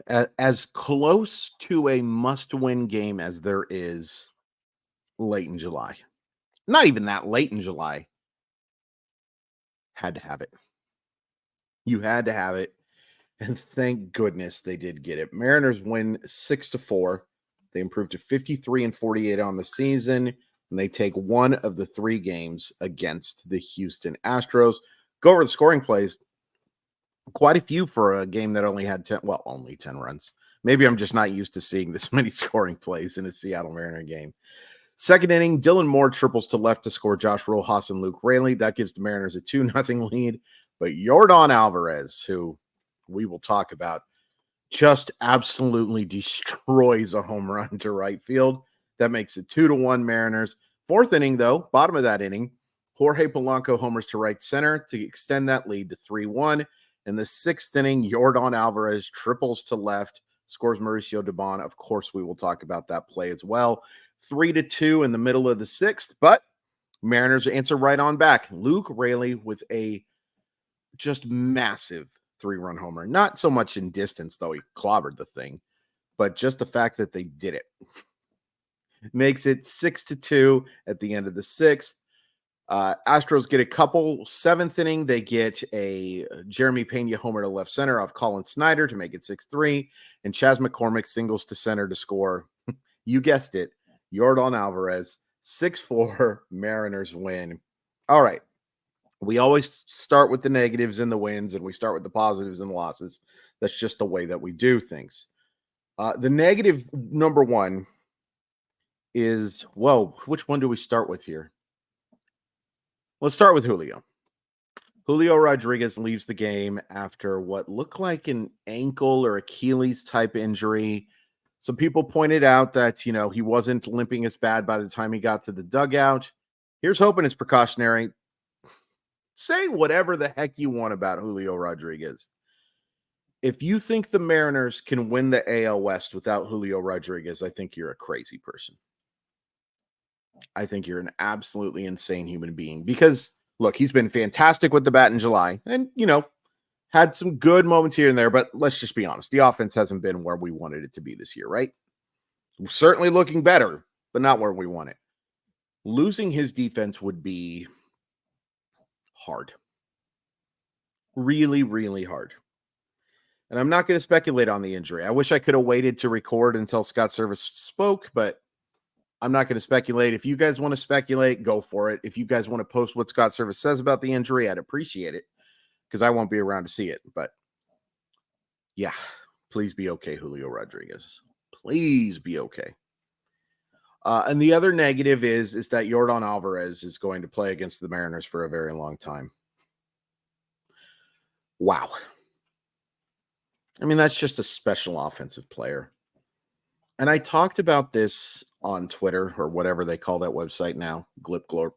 as close to a must-win game as there is late in July. Not even that late in July. Had to have it. You had to have it. And thank goodness they did get it. Mariners win 6-4. They improved to 53-48 on the season, and they take one of the 3 games against the Houston Astros. Go over the scoring plays. Quite a few for a game that only had 10, well, only 10 runs. Maybe I'm just not used to seeing this many scoring plays in a Seattle Mariner game. Second inning, Dylan Moore triples to left to score Josh Rojas and Luke Raley. That gives the Mariners a 2-0 lead. But Yordan Alvarez, who we will talk about, just absolutely destroys a home run to right field. That makes it 2-1 Mariners. Fourth inning, though, bottom of that inning, Jorge Polanco homers to right center to extend that lead to 3-1. In the sixth inning, Yordan Alvarez triples to left, scores Mauricio Dubon. Of course, we will talk about that play as well. 3-2 in the middle of the sixth, but Mariners answer right on back. Luke Raley with a just massive 3-run homer. Not so much in distance, though he clobbered the thing, but just the fact that they did it makes it 6-2 at the end of the sixth. Astros get a couple. Seventh inning, they get a Jeremy Pena homer to left center off Colin Snyder to make it 6-3, and Chas McCormick singles to center to score. You guessed it, Yordan Alvarez. 6-4, Mariners win. All right. We always start with the negatives and the wins, and we start with the positives and the losses. That's just the way that we do things. The negative number one is, well, which one do we start with here? Let's start with Julio. Julio Rodriguez leaves the game after what looked like an ankle or Achilles type injury. Some people pointed out that, he wasn't limping as bad by the time he got to the dugout. Here's hoping it's precautionary. Say whatever the heck you want about Julio Rodriguez. If you think the Mariners can win the AL West without Julio Rodriguez, I think you're a crazy person. I think you're an absolutely insane human being because, look, he's been fantastic with the bat in July and, had some good moments here and there, but let's just be honest. The offense hasn't been where we wanted it to be this year, right? We're certainly looking better, but not where we want it. Losing his defense would be hard. Really, really hard. And I'm not going to speculate on the injury. I wish I could have waited to record until Scott Service spoke, but I'm not going to speculate. If you guys want to speculate, go for it. If you guys want to post what Scott Service says about the injury, I'd appreciate it because I won't be around to see it. But yeah, please be okay, Julio Rodriguez. Please be okay. And the other negative is that Yordan Alvarez is going to play against the Mariners for a very long time. Wow. I mean, that's just a special offensive player. And I talked about this on Twitter or whatever they call that website now, Glip Glorp.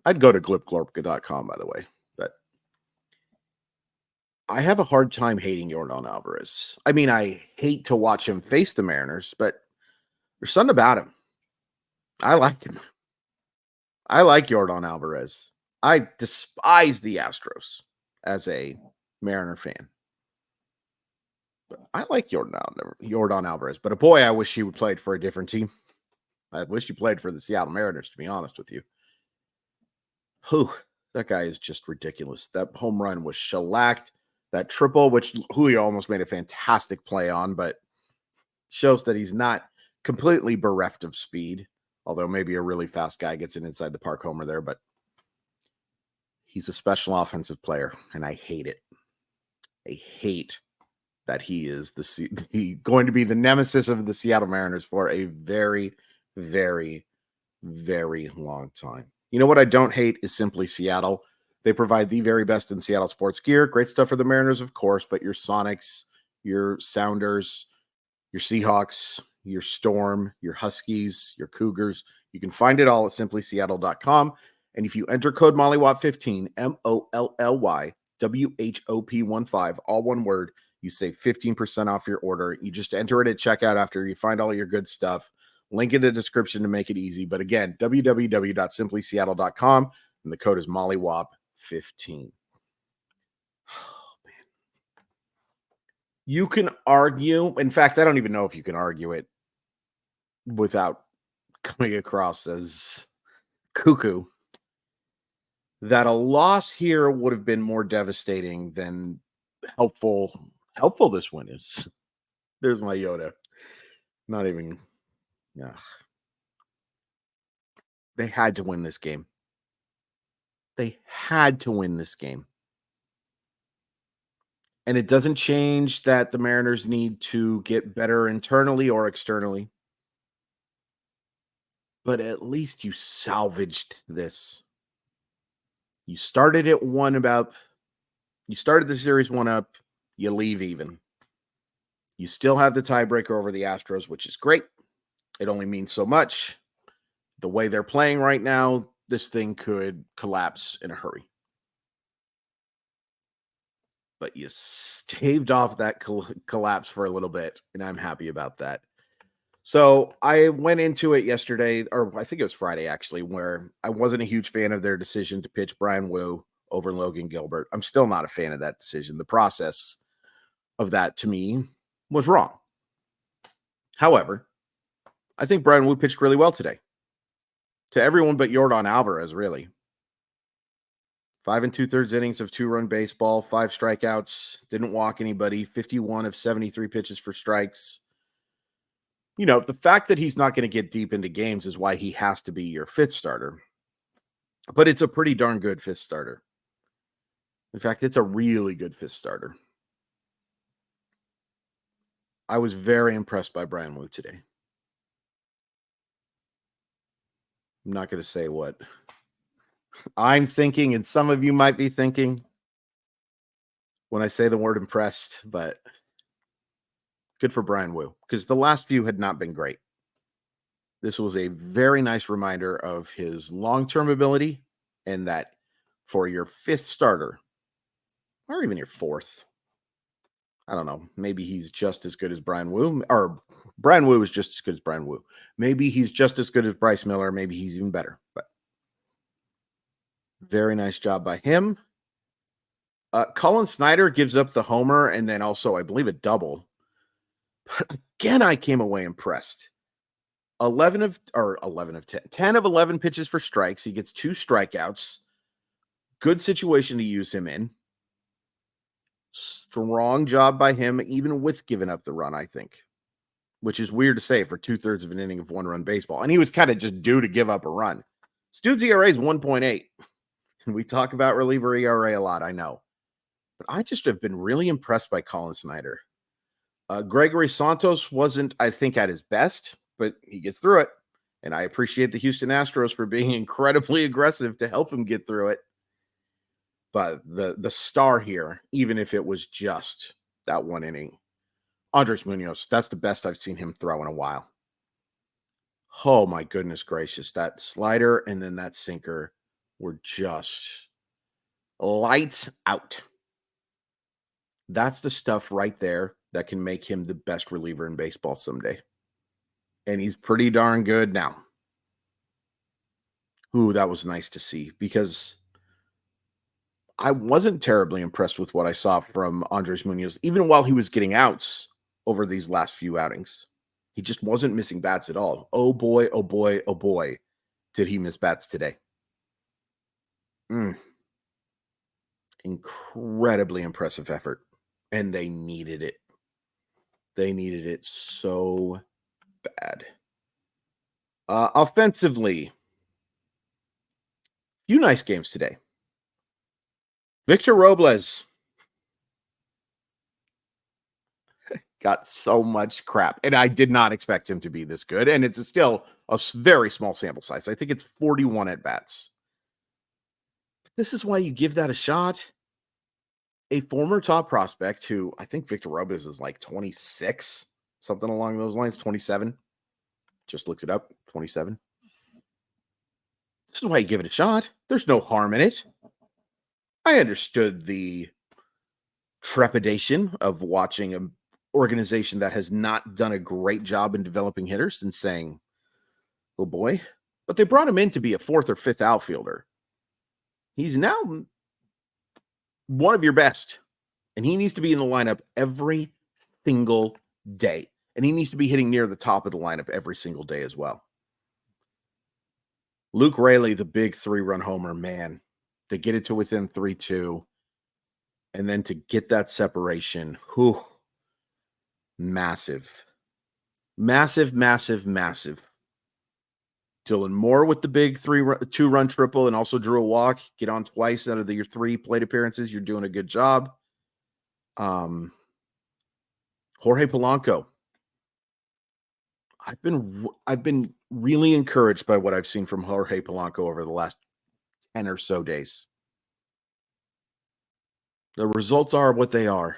I'd go to glipglorp.com, by the way. But I have a hard time hating Yordan Alvarez. I mean, I hate to watch him face the Mariners, but there's something about him. I like him. I like Yordan Alvarez. I despise the Astros as a Mariner fan. But I like Yordan Alvarez. But boy, I wish he would played for a different team. I wish he played for the Seattle Mariners, to be honest with you. Whew, that guy is just ridiculous. That home run was shellacked. That triple, which Julio almost made a fantastic play on, but shows that he's not completely bereft of speed, although maybe a really fast guy gets an inside the park homer there, but he's a special offensive player, and I hate it. I hate that he is going to be the nemesis of the Seattle Mariners for a very, very, very long time. You know what I don't hate is Simply Seattle. They provide the very best in Seattle sports gear. Great stuff for the Mariners, of course, but your Sonics, your Sounders, your Seahawks, your Storm, your Huskies, your Cougars, you can find it all at simplyseattle.com. And if you enter code MOLLYWOP15, MOLLYWHOP15, all one word, you save 15% off your order. You just enter it at checkout after you find all your good stuff. Link in the description to make it easy. But again, www.simplyseattle.com, and the code is MOLLYWOP15. Oh, man. You can argue. In fact, I don't even know if you can argue it without coming across as cuckoo, that a loss here would have been more devastating than helpful this win is. There's my Yoda. Not even, yeah. They had to win this game. They had to win this game. And it doesn't change that the Mariners need to get better internally or externally. But at least you salvaged this. You started it you started the series one up, you leave even. You still have the tiebreaker over the Astros, which is great. It only means so much. The way they're playing right now, this thing could collapse in a hurry. But you staved off that collapse for a little bit, and I'm happy about that. So I went into it yesterday, or I think it was Friday actually, where I wasn't a huge fan of their decision to pitch Bryan Woo over Logan Gilbert. I'm still not a fan of that decision. The process of that to me was wrong. However, I think Bryan Woo pitched really well today. To everyone but Yordan Alvarez, really. 5 2/3 innings of 2-run baseball, 5 strikeouts, didn't walk anybody, 51 of 73 pitches for strikes. You know, the fact that he's not going to get deep into games is why he has to be your fifth starter. But it's a pretty darn good fifth starter. In fact, it's a really good fifth starter. I was very impressed by Bryan Woo today. I'm not going to say what I'm thinking, and some of you might be thinking when I say the word impressed, but good for Bryan Woo, because the last few had not been great. This was a very nice reminder of his long-term ability, and that for your fifth starter, or even your fourth, I don't know, maybe he's just as good as Bryan Woo, or Bryan Woo is just as good as Bryan Woo. Maybe he's just as good as Bryce Miller. Maybe he's even better, but very nice job by him. Colin Snyder gives up the homer and then also, I believe, a double. But again, I came away impressed. 11 of 10. 10 of 11 pitches for strikes. He gets 2 strikeouts. Good situation to use him in. Strong job by him, even with giving up the run, I think. Which is weird to say for 2/3 of an inning of 1-run baseball. And he was kind of just due to give up a run. Stu's ERA is 1.8. And we talk about reliever ERA a lot, I know. But I just have been really impressed by Colin Snyder. Gregory Santos wasn't, I think, at his best, but he gets through it. And I appreciate the Houston Astros for being incredibly aggressive to help him get through it. But the star here, even if it was just that one inning, Andres Munoz, that's the best I've seen him throw in a while. Oh, my goodness gracious. That slider and then that sinker were just lights out. That's the stuff right there that can make him the best reliever in baseball someday. And he's pretty darn good now. Ooh, that was nice to see, because I wasn't terribly impressed with what I saw from Andres Munoz, even while he was getting outs over these last few outings. He just wasn't missing bats at all. Oh boy, oh boy, oh boy, did he miss bats today. Incredibly impressive effort. And they needed it. They needed it so bad. Offensively, few nice games today. Victor Robles got so much crap, and I did not expect him to be this good. And it's still a very small sample size. I think it's 41 at bats. This is why you give that a shot. A former top prospect who I think Victor Robles is like 26, something along those lines, 27. Just looked it up, 27. This is why you give it a shot. There's no harm in it. I understood the trepidation of watching an organization that has not done a great job in developing hitters and saying, oh boy, but they brought him in to be a 4th or 5th outfielder. He's now one of your best, and he needs to be in the lineup every single day. And he needs to be hitting near the top of the lineup every single day as well. Luke Raley, the big 3-run homer, man, to get it to within 3-2 and then to get that separation, massive. Massive, massive, massive. Dylan Moore with the big 2-run triple and also drew a walk. Get on twice out of your 3 plate appearances. You're doing a good job. Jorge Polanco. I've been really encouraged by what I've seen from Jorge Polanco over the last 10 or so days. The results are what they are.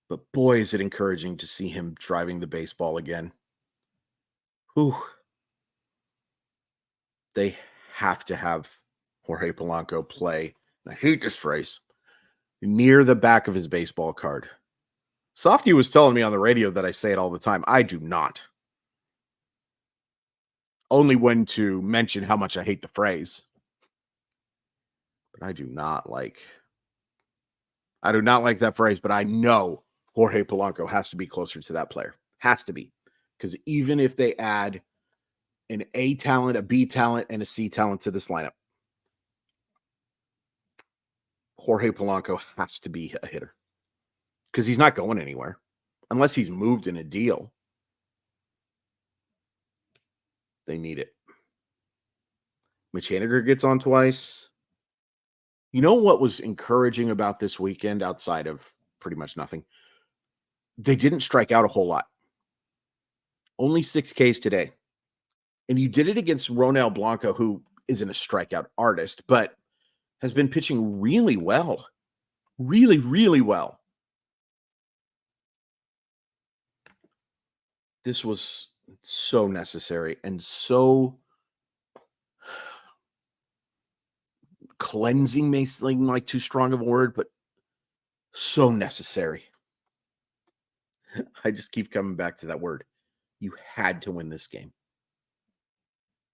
But boy, is it encouraging to see him driving the baseball again. Whew. They have to have Jorge Polanco play, and I hate this phrase, near the back of his baseball card. Softy was telling me on the radio that I say it all the time. I do not. Only when to mention how much I hate the phrase. But I do not like that phrase, but I know Jorge Polanco has to be closer to that player. Has to be. Because even if they add an A talent, a B talent, and a C talent to this lineup, Jorge Polanco has to be a hitter. Because he's not going anywhere. Unless he's moved in a deal. They need it. Mitch Haniger gets on twice. You know what was encouraging about this weekend outside of pretty much nothing? They didn't strike out a whole lot. Only 6 Ks today. And you did it against Ronel Blanco, who isn't a strikeout artist, but has been pitching really well. Really, really well. This was so necessary and so cleansing, may seem like too strong of a word, but so necessary. I just keep coming back to that word. You had to win this game.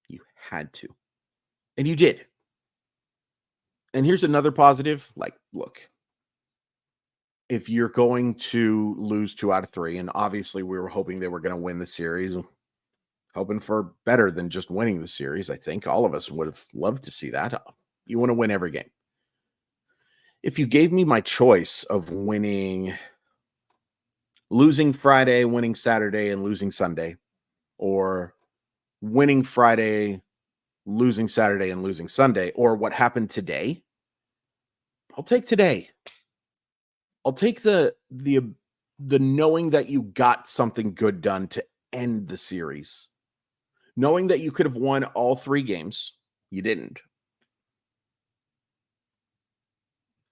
You had to. And you did. And here's another positive. Like, look, if you're going to lose 2 out of 3, and obviously we were hoping they were going to win the series, hoping for better than just winning the series. I think all of us would have loved to see that. You want to win every game. If you gave me my choice of losing Friday, winning Saturday, and losing Sunday, or winning Friday, losing Saturday, and losing Sunday, or what happened today, I'll take today. I'll take the knowing that you got something good done to end the series. Knowing that you could have won all 3 games. You didn't.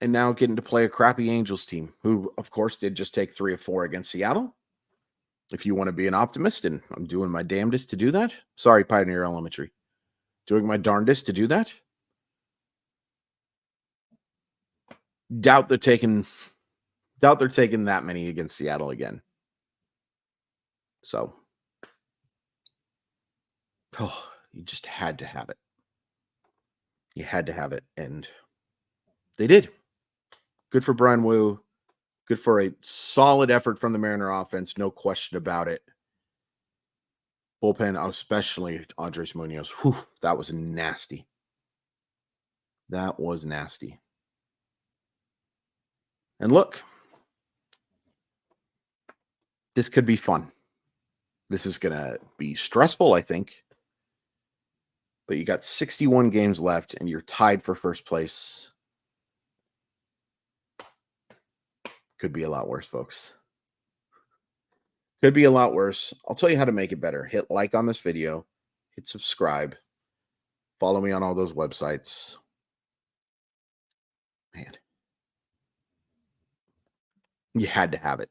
And now getting to play a crappy Angels team, who, of course, did just take 3 of 4 against Seattle. If you want to be an optimist, and I'm doing my damnedest to do that. Sorry, Pioneer Elementary. Doing my darndest to do that. Doubt they're taking that many against Seattle again. So, you just had to have it. You had to have it, and they did. Good for Bryan Woo. Good for a solid effort from the Mariner offense. No question about it. Bullpen, especially Andres Munoz. Whew, that was nasty. That was nasty. And look, this could be fun. This is going to be stressful, I think. But you got 61 games left, and you're tied for first place. Could be a lot worse, folks. Could be a lot worse. I'll tell you how to make it better. Hit like on this video. Hit subscribe. Follow me on all those websites. Man. You had to have it.